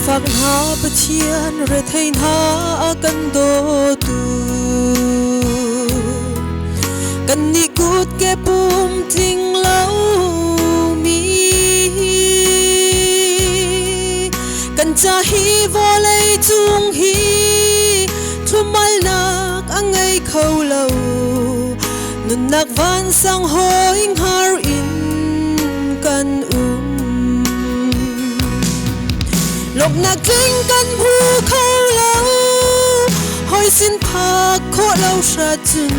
phak na pathian re thei na kan do tu kan ni kut ke pum ting lau mi kan cha hi vo lei chung hi thu mal nak angai khâu lau nun nak van sang hoi har in kan lộc na kinh kan hu khâu lau hoi xin phak kho lau sa chun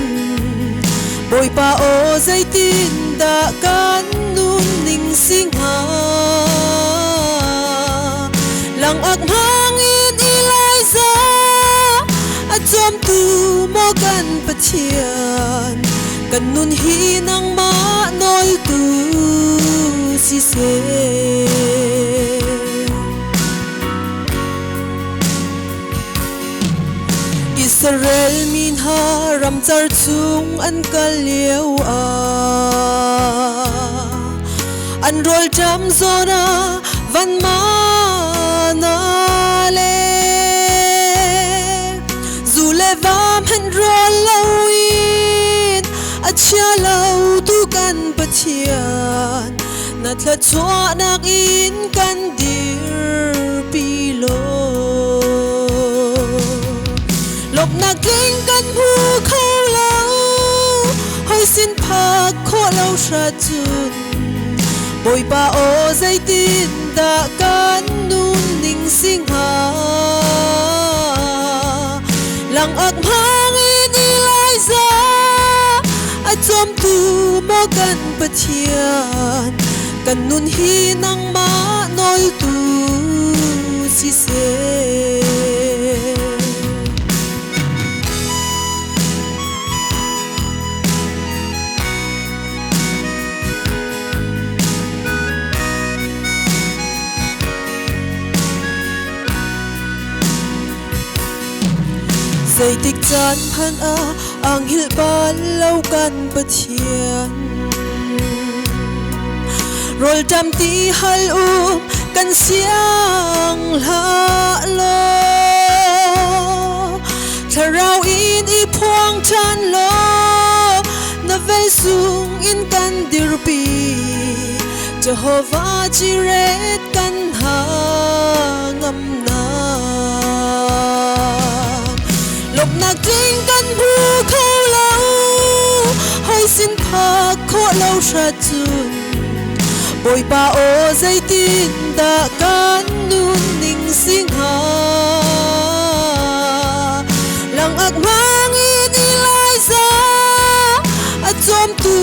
bồi pa o dây tin đã kan nun ning sing ha lang ak hang in ilai za a chom tu mo kan pathian kan nun hi nang ma noi tu si se Israel min ha ram char chung an kal lieu a an rol jam zona van ma na le zu le vam han rol lawin a chia lau tu kan pathian na thla chwa nak in kan dir pilo lộc na kinh kan hu khâu lau hoi xin phak kho lau sa chun bồi pa o dây tin đã kan nun ning sing ha lang ak hang in ilai za a chom tu mo kan pathian kan nun hi nang ma noi tu si se dây tích chan phan a ang hil ban lâu kan pathian rol tam ti hal kan siang la lo tharau in I phuang chan lo na vel sung in kan dirpi Jehovah Jireh kan ha ngam na lộc na kinh kan hu khâu lau hoi xin phak kho lau sa chun bồi pa o dây tin đã kan nun ning sing ha lang ak hang in ilai za a chom tu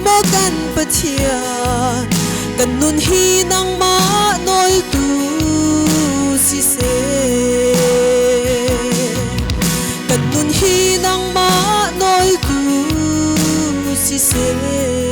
mo kan pathian kan nun hi nang ma noi tu si se hi nang ma noi tu si se